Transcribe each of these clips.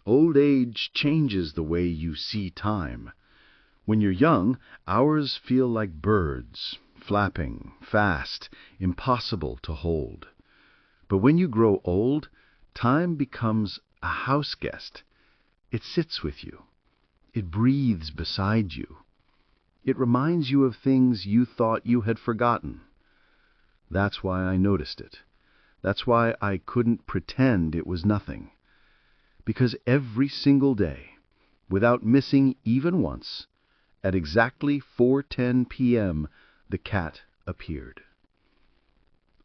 Old age changes the way you see time. When you're young, hours feel like birds, flapping, fast, impossible to hold. But when you grow old, time becomes a house guest. It sits with you. It breathes beside you. It reminds you of things you thought you had forgotten. That's why I noticed it. That's why I couldn't pretend it was nothing. Because every single day, without missing even once, at exactly 4:10 p.m., the cat appeared.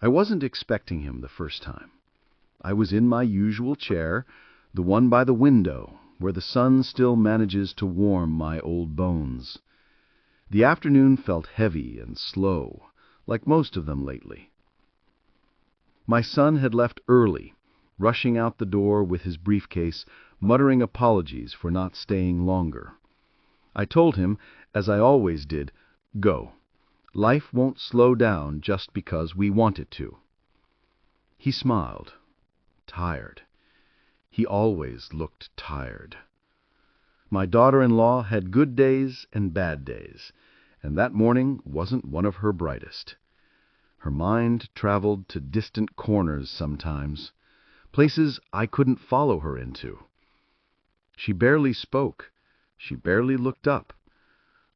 I wasn't expecting him the first time. I was in my usual chair, the one by the window, where the sun still manages to warm my old bones. The afternoon felt heavy and slow, like most of them lately. My son had left early, rushing out the door with his briefcase, muttering apologies for not staying longer. I told him, as I always did, "Go. Life won't slow down just because we want it to." He smiled. Tired. He always looked tired. My daughter-in-law had good days and bad days, and that morning wasn't one of her brightest. Her mind traveled to distant corners sometimes, places I couldn't follow her into. She barely spoke. She barely looked up.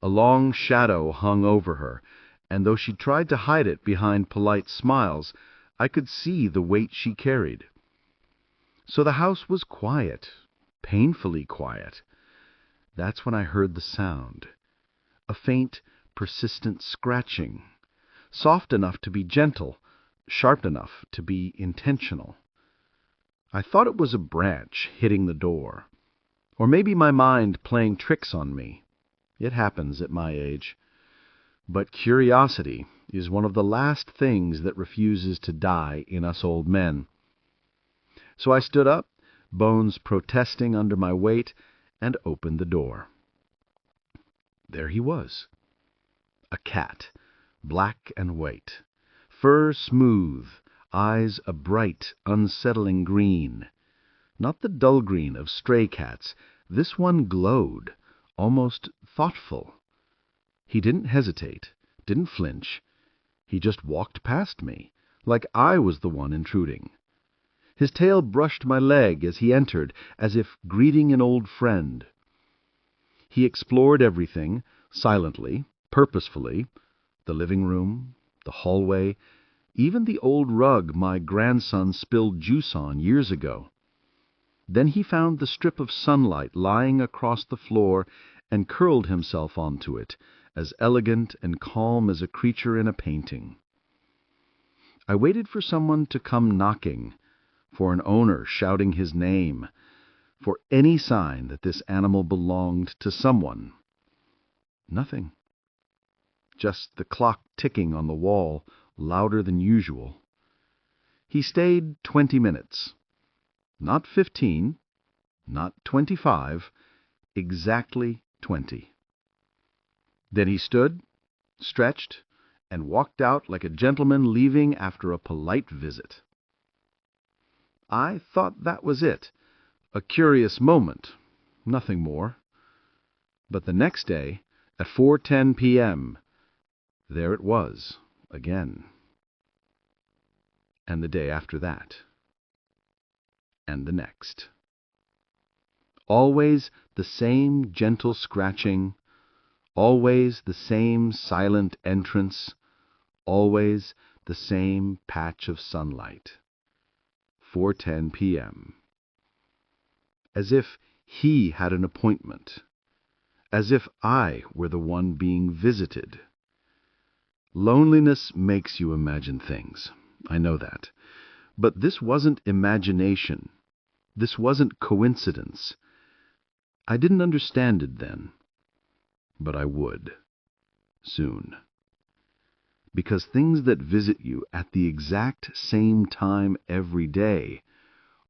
A long shadow hung over her, and though she tried to hide it behind polite smiles, I could see the weight she carried. So the house was quiet, painfully quiet. That's when I heard the sound. A faint, persistent scratching, soft enough to be gentle, sharp enough to be intentional. I thought it was a branch hitting the door, or maybe my mind playing tricks on me. It happens at my age. But curiosity is one of the last things that refuses to die in us old men. So I stood up, bones protesting under my weight, and opened the door. There he was. A cat, black and white, fur smooth, eyes a bright, unsettling green. Not the dull green of stray cats. This one glowed, almost thoughtful. He didn't hesitate, didn't flinch. He just walked past me, like I was the one intruding. His tail brushed my leg as he entered, as if greeting an old friend. He explored everything, silently, purposefully, the living room, the hallway, even the old rug my grandson spilled juice on years ago. Then he found the strip of sunlight lying across the floor and curled himself onto it, as elegant and calm as a creature in a painting. I waited for someone to come knocking, for an owner shouting his name, for any sign that this animal belonged to someone. Nothing. Just the clock ticking on the wall, louder than usual. He stayed 20 minutes. Not 15, not 25, exactly 20. Then he stood, stretched, and walked out like a gentleman leaving after a polite visit. I thought that was it. A curious moment, nothing more. But the next day, at 4:10 p.m., there it was, again. And the day after that. And the next. Always the same gentle scratching, always the same silent entrance, always the same patch of sunlight. 4:10 p.m. As if he had an appointment. As if I were the one being visited. Loneliness makes you imagine things. I know that. But this wasn't imagination. This wasn't coincidence. I didn't understand it then. But I would. Soon. Because things that visit you at the exact same time every day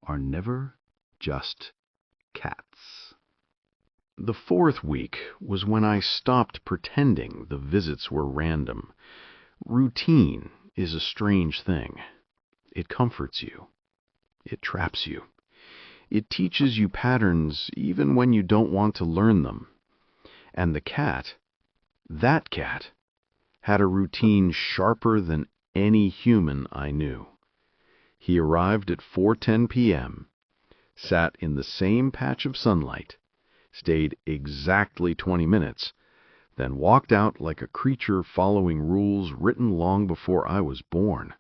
are never just cats. The 4th week was when I stopped pretending the visits were random. Routine is a strange thing. It comforts you. It traps you. It teaches you patterns even when you don't want to learn them. And the cat, that cat, had a routine sharper than any human I knew. He arrived at 4:10 p.m., sat in the same patch of sunlight, stayed exactly 20 minutes, then walked out like a creature following rules written long before I was born.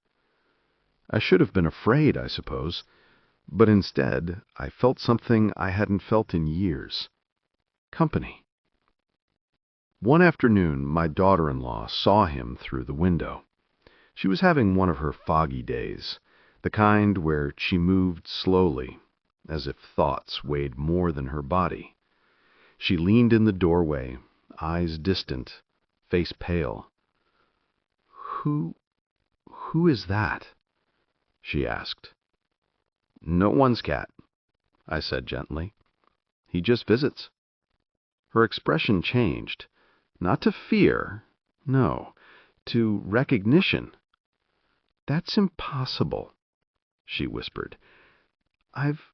I should have been afraid, I suppose, but instead I felt something I hadn't felt in years. Company. One afternoon, my daughter-in-law saw him through the window. She was having one of her foggy days, the kind where she moved slowly, as if thoughts weighed more than her body. She leaned in the doorway, eyes distant, face pale. Who is that?" she asked. "No one's cat," I said gently. "He just visits." Her expression changed, not to fear, no, to recognition. "That's impossible," she whispered. "I've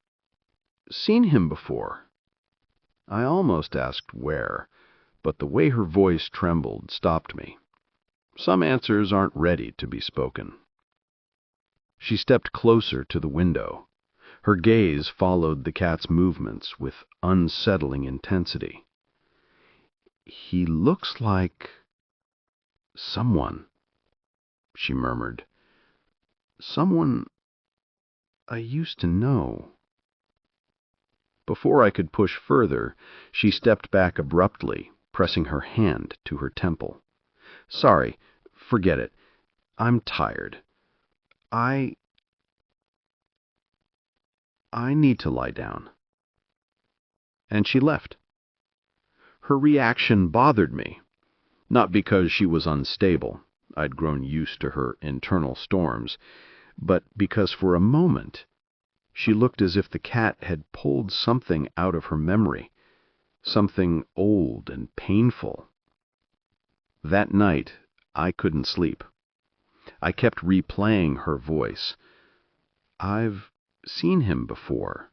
seen him before." I almost asked where, but the way her voice trembled stopped me. Some answers aren't ready to be spoken. She stepped closer to the window. Her gaze followed the cat's movements with unsettling intensity. "He looks like someone," she murmured. "Someone I used to know." Before I could push further, she stepped back abruptly, pressing her hand to her temple. "Sorry, forget it. I'm tired. I need to lie down." And she left. Her reaction bothered me, not because she was unstable, I'd grown used to her internal storms, but because for a moment she looked as if the cat had pulled something out of her memory, something old and painful. That night, I couldn't sleep. I kept replaying her voice. "I've seen him before.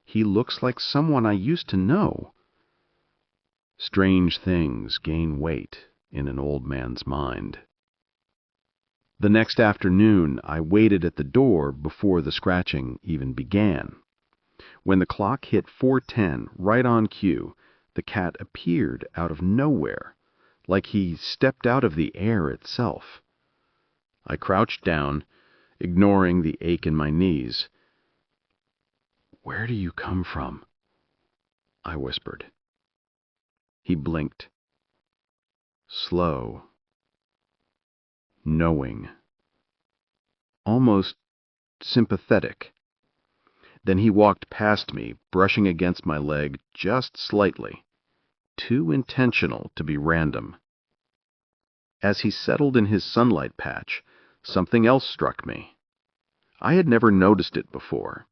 He looks like someone I used to know." Strange things gain weight in an old man's mind. The next afternoon, I waited at the door before the scratching even began. When the clock hit 4:10, right on cue, the cat appeared out of nowhere, like he stepped out of the air itself. I crouched down, ignoring the ache in my knees. "Where do you come from?" I whispered. He blinked. Slow. Knowing. Almost sympathetic. Then he walked past me, brushing against my leg just slightly, too intentional to be random. As he settled in his sunlight patch, something else struck me. I had never noticed it before.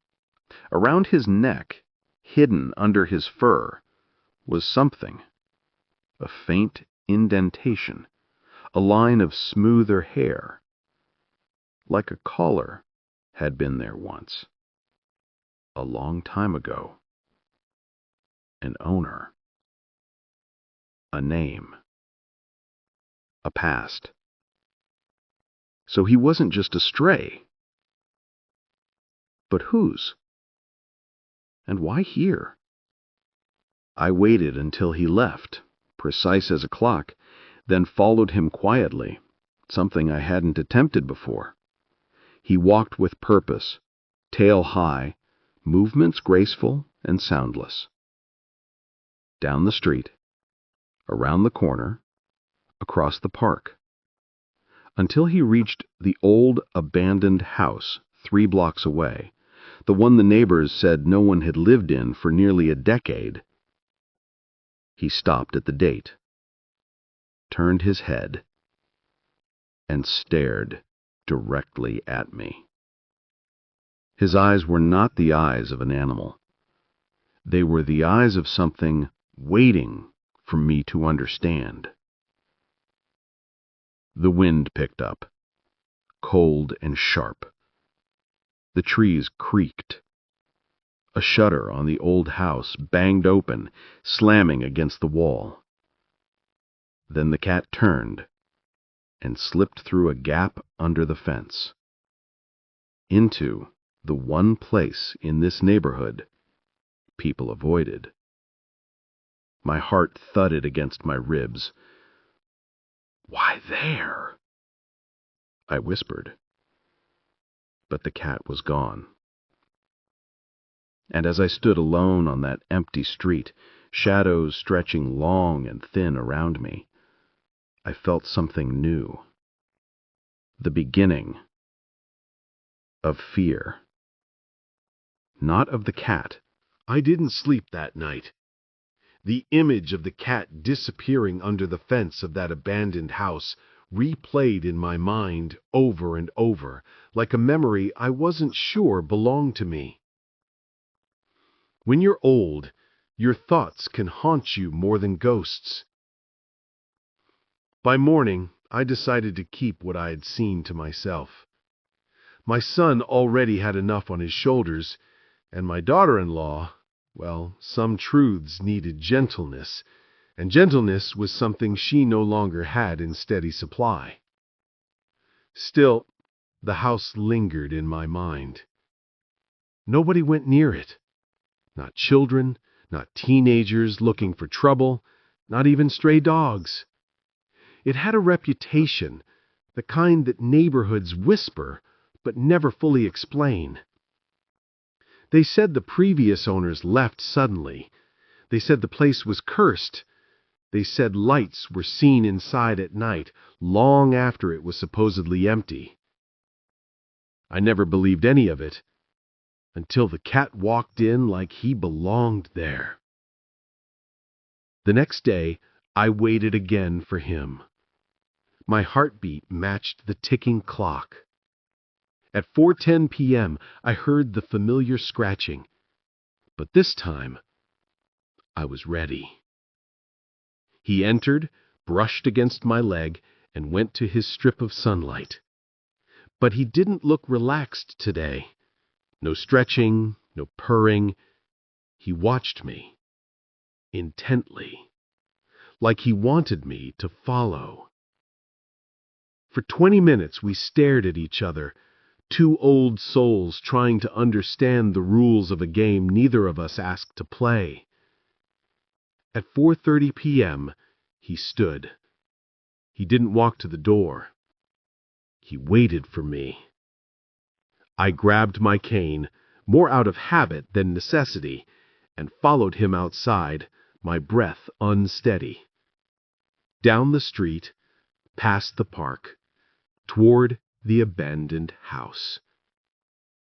Around his neck, hidden under his fur, was something. A faint indentation, a line of smoother hair. Like a collar had been there once. A long time ago. An owner. A name. A past. So he wasn't just a stray. But whose? And why here? I waited until he left, precise as a clock, then followed him quietly, something I hadn't attempted before. He walked with purpose, tail high, movements graceful and soundless. Down the street, around the corner, across the park, until he reached the old abandoned house 3 blocks away, the one the neighbors said no one had lived in for nearly a decade. He stopped at the gate, turned his head, and stared directly at me. His eyes were not the eyes of an animal. They were the eyes of something waiting for me to understand. The wind picked up, cold and sharp. The trees creaked. A shutter on the old house banged open, slamming against the wall. Then the cat turned and slipped through a gap under the fence, into the one place in this neighborhood people avoided. My heart thudded against my ribs. "Why there?" I whispered. But the cat was gone. And as I stood alone on that empty street, shadows stretching long and thin around me, I felt something new. The beginning of fear. Not of the cat. I didn't sleep that night. The image of the cat disappearing under the fence of that abandoned house replayed in my mind over and over, like a memory I wasn't sure belonged to me. When you're old, your thoughts can haunt you more than ghosts. By morning, I decided to keep what I had seen to myself. My son already had enough on his shoulders, and my daughter-in-law, well, some truths needed gentleness, and gentleness was something she no longer had in steady supply. Still, the house lingered in my mind. Nobody went near it. Not children, not teenagers looking for trouble, not even stray dogs. It had a reputation, the kind that neighborhoods whisper but never fully explain. They said the previous owners left suddenly. They said the place was cursed. They said lights were seen inside at night, long after it was supposedly empty. I never believed any of it, until the cat walked in like he belonged there. The next day, I waited again for him. My heartbeat matched the ticking clock. At 4:10 p.m., I heard the familiar scratching, but this time, I was ready. He entered, brushed against my leg, and went to his strip of sunlight. But he didn't look relaxed today. No stretching, no purring. He watched me, intently, like he wanted me to follow. For 20 minutes we stared at each other, two old souls trying to understand the rules of a game neither of us asked to play. At 4:30 p.m., he stood. He didn't walk to the door. He waited for me. I grabbed my cane, more out of habit than necessity, and followed him outside, my breath unsteady. Down the street, past the park, toward the abandoned house.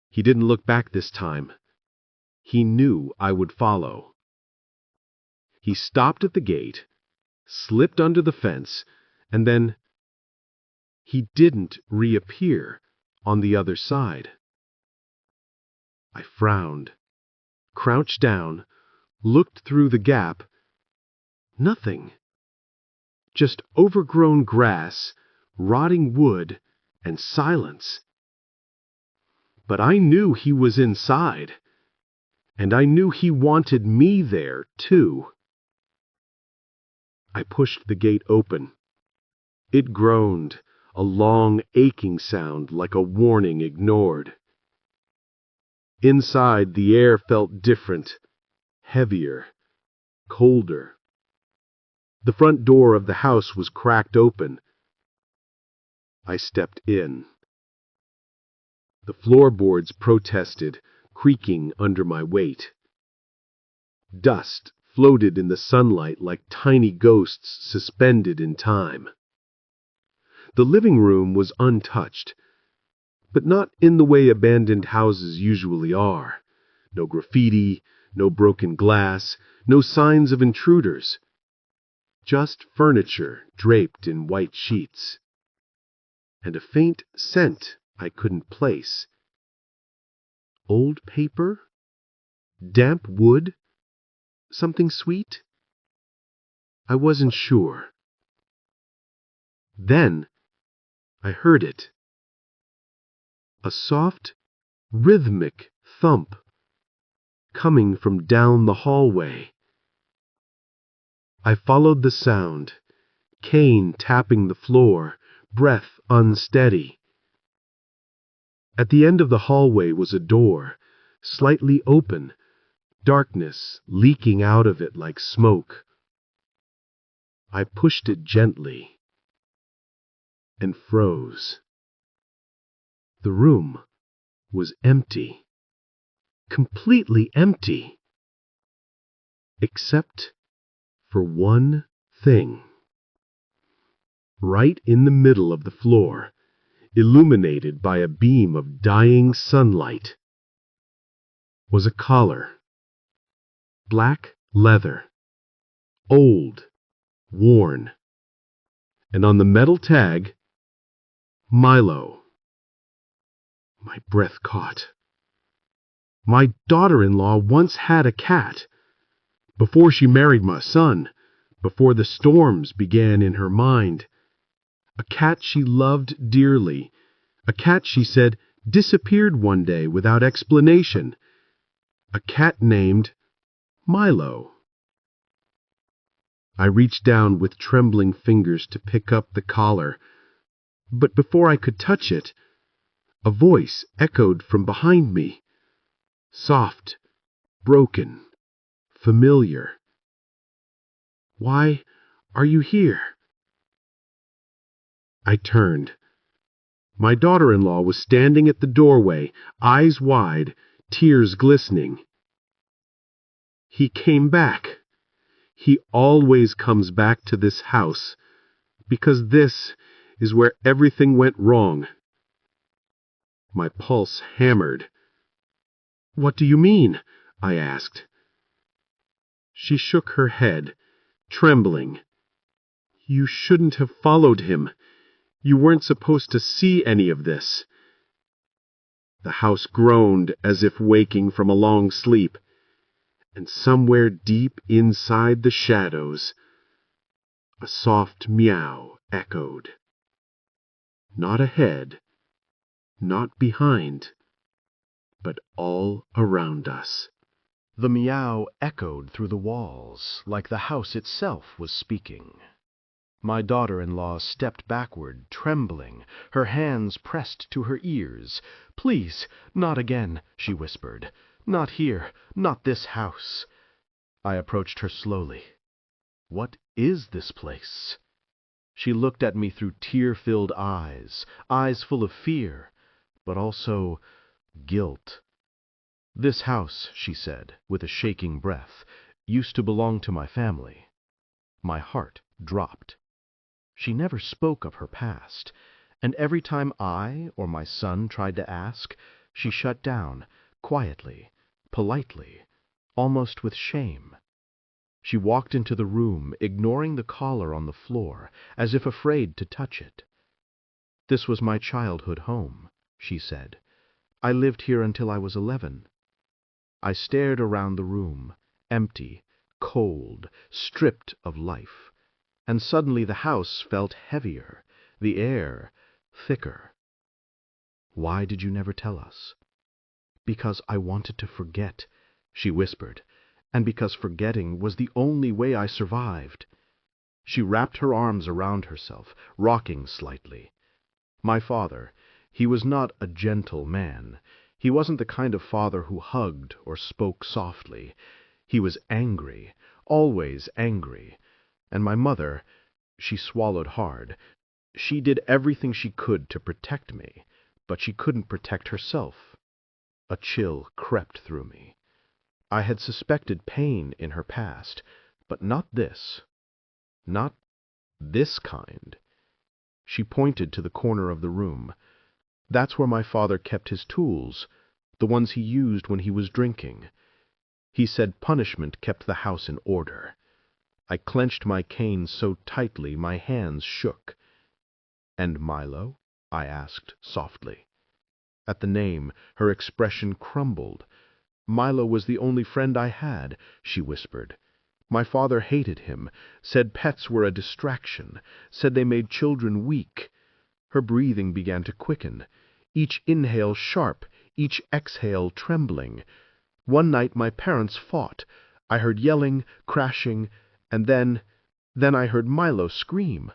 He didn't look back this time. He knew I would follow. He stopped at the gate, slipped under the fence, and then he didn't reappear on the other side. I frowned, crouched down, looked through the gap. Nothing. Just overgrown grass, rotting wood, and silence. But I knew he was inside, and I knew he wanted me there, too. I pushed the gate open. It groaned, a long, aching sound like a warning ignored. Inside, the air felt different, heavier, colder. The front door of the house was cracked open. I stepped in. The floorboards protested, creaking under my weight. Dust floated in the sunlight like tiny ghosts suspended in time. The living room was untouched, but not in the way abandoned houses usually are. No graffiti, no broken glass, no signs of intruders. Just furniture draped in white sheets. And a faint scent I couldn't place. Old paper? Damp wood? Something sweet? I wasn't sure. Then I heard it. A soft, rhythmic thump. coming from down the hallway. I followed the sound, cane tapping the floor, breath unsteady. At the end of the hallway was a door, slightly open, darkness leaking out of it like smoke. I pushed it gently and froze. The room was empty, completely empty, except for one thing. Right in the middle of the floor, illuminated by a beam of dying sunlight, was a collar. Black leather, old, worn, and on the metal tag, Milo. My breath caught. My daughter-in-law once had a cat. Before she married my son, before the storms began in her mind. A cat she loved dearly. A cat, she said, disappeared one day without explanation. A cat named Milo. I reached down with trembling fingers to pick up the collar, but before I could touch it, a voice echoed from behind me. Soft, broken, familiar. Why are you here? I turned. My daughter-in-law was standing at the doorway, eyes wide, tears glistening. He came back. He always comes back to this house, because this is where everything went wrong. My pulse hammered. What do you mean? I asked. She shook her head, trembling. You shouldn't have followed him. You weren't supposed to see any of this. The house groaned as if waking from a long sleep, and somewhere deep inside the shadows, a soft meow echoed. Not ahead, not behind, but all around us. The meow echoed through the walls, like the house itself was speaking. My daughter-in-law stepped backward, trembling, her hands pressed to her ears. "Please, not again," she whispered. "Not here, not this house." I approached her slowly. "What is this place?" She looked at me through tear-filled eyes, eyes full of fear, but also guilt. "This house," she said, with a shaking breath, "used to belong to my family." My heart dropped. She never spoke of her past, and every time I or my son tried to ask, she shut down, quietly, politely, almost with shame. She walked into the room, ignoring the collar on the floor, as if afraid to touch it. "This was my childhood home," she said. "I lived here until I was 11. I stared around the room, empty, cold, stripped of life. And suddenly the house felt heavier, the air thicker." "Why did you never tell us?" "Because I wanted to forget," she whispered, "and because forgetting was the only way I survived." She wrapped her arms around herself, rocking slightly. "My father, he was not a gentle man. He wasn't the kind of father who hugged or spoke softly. He was angry, always angry. And my mother," she swallowed hard, "she did everything she could to protect me, but she couldn't protect herself." A chill crept through me. I had suspected pain in her past, but not this. Not this kind. She pointed to the corner of the room. "That's where my father kept his tools, the ones he used when he was drinking. He said punishment kept the house in order." I clenched my cane so tightly my hands shook. "And Milo?" I asked softly. At the name, her expression crumbled. "Milo was the only friend I had," she whispered. "My father hated him, said pets were a distraction, said they made children weak." Her breathing began to quicken, each inhale sharp, each exhale trembling. One night my parents fought. I heard yelling, crashing, and then I heard Milo scream.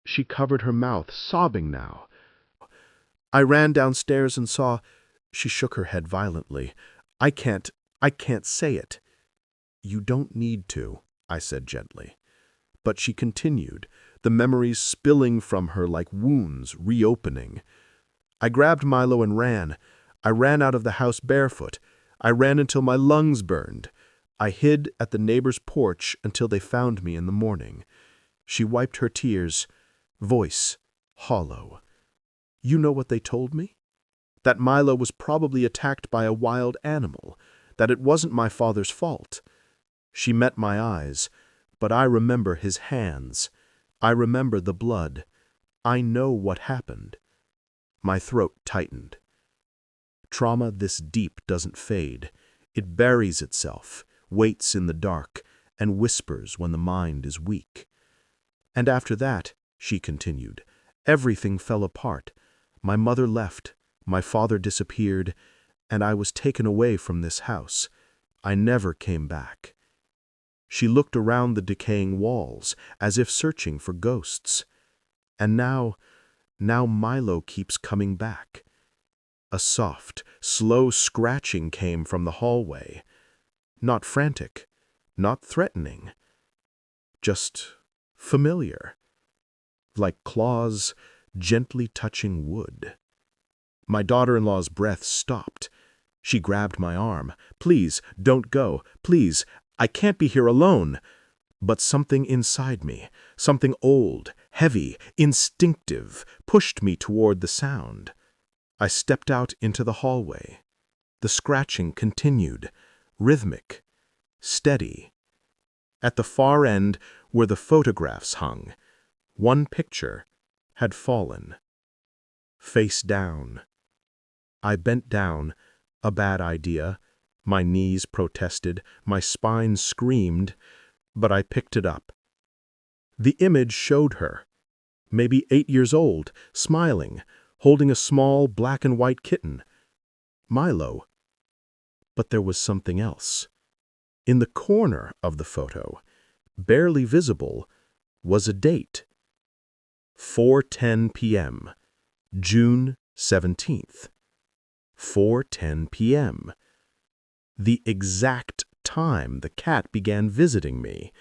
She covered her mouth, sobbing now. I ran downstairs and saw. She shook her head violently. I can't say it. You don't need to, I said gently. But she continued, the memories spilling from her like wounds reopening. I grabbed Milo and ran. I ran out of the house barefoot. I ran until my lungs burned. I hid at the neighbor's porch until they found me in the morning. She wiped her tears, voice hollow. You know what they told me? That Milo was probably attacked by a wild animal, that it wasn't my father's fault. She met my eyes, but I remember his hands. I remember the blood. I know what happened. My throat tightened. Trauma this deep doesn't fade. It buries itself, waits in the dark, and whispers when the mind is weak. And after that, she continued, everything fell apart. My mother left, my father disappeared, and I was taken away from this house. I never came back. She looked around the decaying walls, as if searching for ghosts. And now Milo keeps coming back. A soft, slow scratching came from the hallway. Not frantic, not threatening. Just familiar. Like claws gently touching wood. My daughter-in-law's breath stopped. She grabbed my arm. Please, don't go. Please, I can't be here alone. But something inside me, something old, heavy, instinctive, pushed me toward the sound. I stepped out into the hallway. The scratching continued, rhythmic, steady. At the far end, where the photographs hung, one picture had fallen. Face down. I bent down, a bad idea. My knees protested, my spine screamed, but I picked it up. The image showed her, maybe 8 years old, smiling, holding a small black and white kitten. Milo. But there was something else. In the corner of the photo, barely visible, was a date. 4:10 p.m., June 17th. 4:10 p.m. The exact time the cat began visiting me.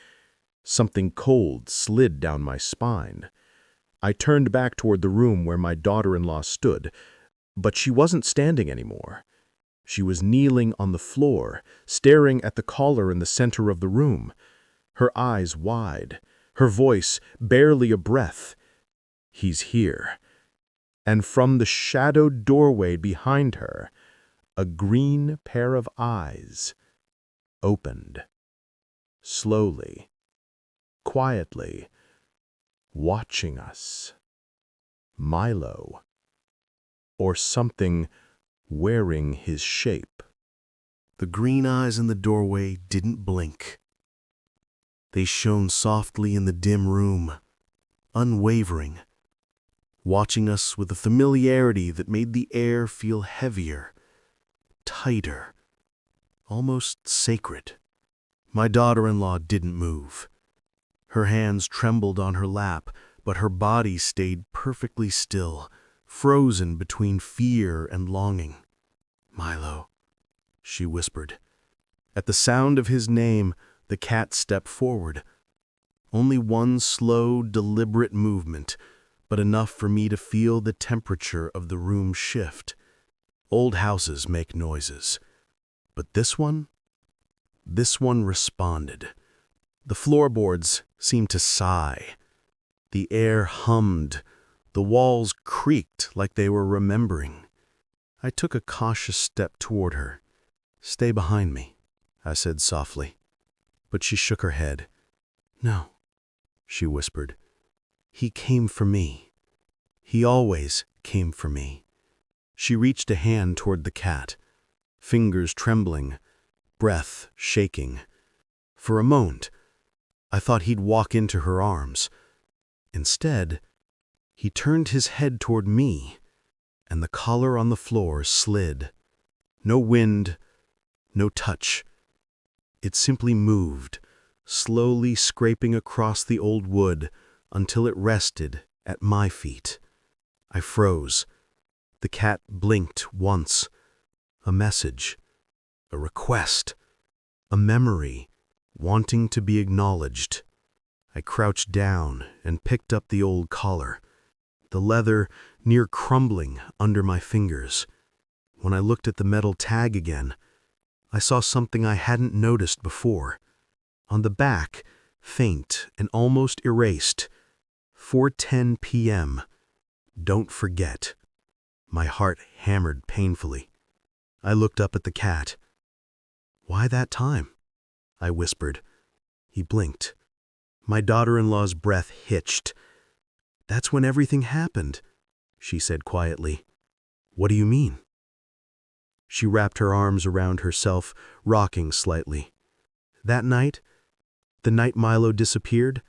Something cold slid down my spine. I turned back toward the room where my daughter-in-law stood, but she wasn't standing anymore. She was kneeling on the floor, staring at the collar in the center of the room, her eyes wide, her voice barely a breath. He's here. And from the shadowed doorway behind her, a green pair of eyes opened. Slowly, quietly, watching us. Milo. Or something wearing his shape. The green eyes in the doorway didn't blink. They shone softly in the dim room, unwavering, watching us with a familiarity that made the air feel heavier, tighter, almost sacred. My daughter-in-law didn't move. Her hands trembled on her lap, but her body stayed perfectly still, frozen between fear and longing. Milo, she whispered. At the sound of his name, the cat stepped forward. Only one slow, deliberate movement, but enough for me to feel the temperature of the room shift. Old houses make noises, but this one responded. The floorboards seemed to sigh. The air hummed. The walls creaked like they were remembering. I took a cautious step toward her. "Stay behind me," I said softly. But she shook her head. "No," she whispered. "He came for me. He always came for me." She reached a hand toward the cat, fingers trembling, breath shaking. For a moment, I thought he'd walk into her arms. Instead, he turned his head toward me, and the collar on the floor slid. No wind, No touch. It simply moved, slowly scraping across the old wood until it rested at my feet. I froze. The cat blinked once. A message. A request. A memory, wanting to be acknowledged. I crouched down and picked up the old collar, the leather near crumbling under my fingers. When I looked at the metal tag again, I saw something I hadn't noticed before. On the back, faint and almost erased, 4:10 p.m. Don't forget. My heart hammered painfully. I looked up at the cat. "Why that time?" I whispered. He blinked. My daughter-in-law's breath hitched. "That's when everything happened," she said quietly. "What do you mean?" She wrapped her arms around herself, rocking slightly. "That night, the night Milo disappeared,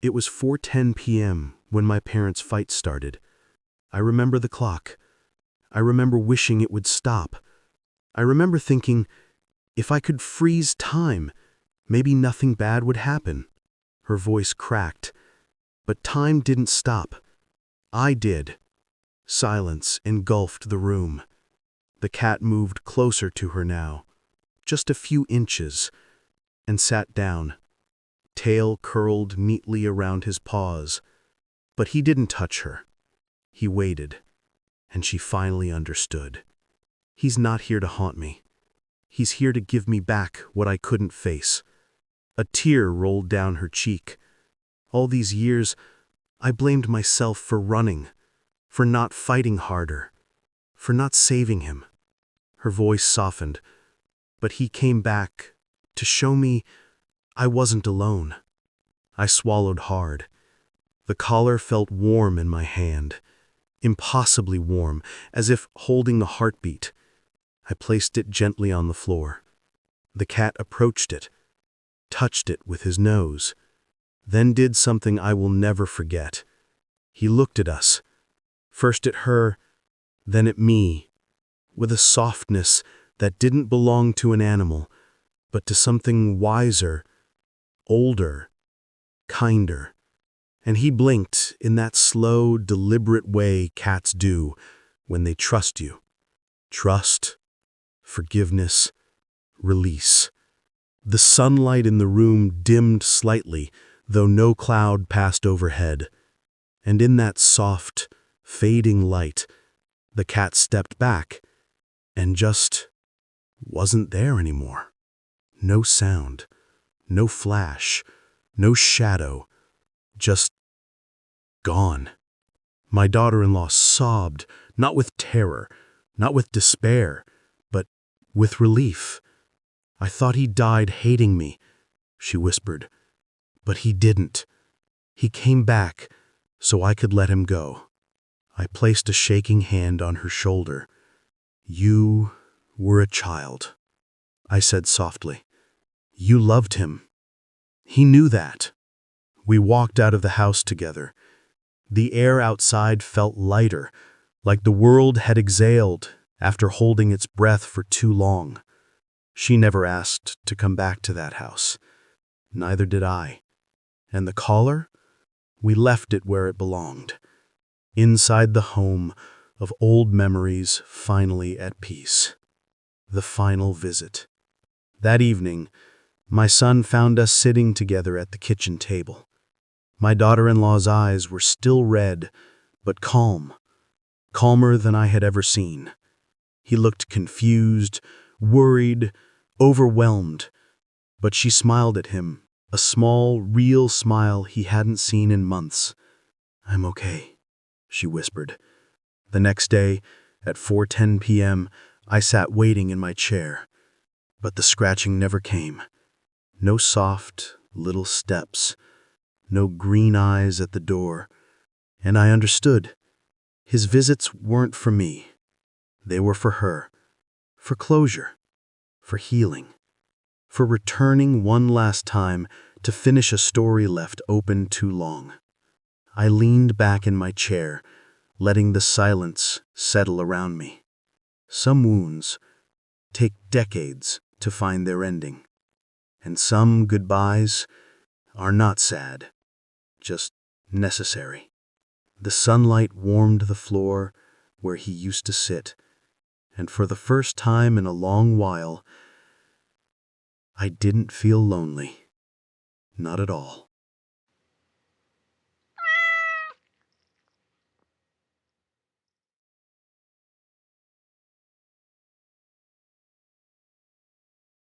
it was 4:10 p.m. when my parents' fight started. I remember the clock. I remember wishing it would stop. I remember thinking, if I could freeze time, maybe nothing bad would happen." Her voice cracked. But time didn't stop. I did. Silence engulfed the room. The cat moved closer to her now, just a few inches, and sat down, tail curled neatly around his paws. But he didn't touch her. He waited, and she finally understood. He's not here to haunt me. He's here to give me back what I couldn't face. A tear rolled down her cheek. All these years, I blamed myself for running, for not fighting harder, for not saving him. Her voice softened, but he came back to show me I wasn't alone. I swallowed hard. The collar felt warm in my hand, impossibly warm, as if holding the heartbeat. I placed it gently on the floor. The cat approached it, touched it with his nose, then did something I will never forget. He looked at us, first at her, then at me, with a softness that didn't belong to an animal, but to something wiser, older, kinder. And he blinked in that slow, deliberate way cats do when they trust you. Trust, forgiveness, release. The sunlight in the room dimmed slightly, though no cloud passed overhead. And in that soft, fading light, the cat stepped back and just wasn't there anymore. No sound, no flash, no shadow, just gone. My daughter-in-law sobbed, not with terror, not with despair, but with relief. "I thought he died hating me," she whispered. "But he didn't. He came back so I could let him go." I placed a shaking hand on her shoulder. "You were a child," I said softly. "You loved him. He knew that." We walked out of the house together. The air outside felt lighter, like the world had exhaled after holding its breath for too long. She never asked to come back to that house. Neither did I. And the collar? We left it where it belonged, inside the home of old memories finally at peace. The final visit. That evening, my son found us sitting together at the kitchen table. My daughter-in-law's eyes were still red, but calm, calmer than I had ever seen. He looked confused, worried, overwhelmed, but she smiled at him, a small, real smile he hadn't seen in months. "I'm okay," she whispered. The next day, at 4:10 p.m., I sat waiting in my chair, but the scratching never came. No soft, little steps, no green eyes at the door, and I understood. His visits weren't for me. They were for her, for closure, for healing, for returning one last time to finish a story left open too long. I leaned back in my chair, letting the silence settle around me. Some wounds take decades to find their ending. And some goodbyes are not sad, just necessary. The sunlight warmed the floor where he used to sit, and for the first time in a long while, I didn't feel lonely. Not at all.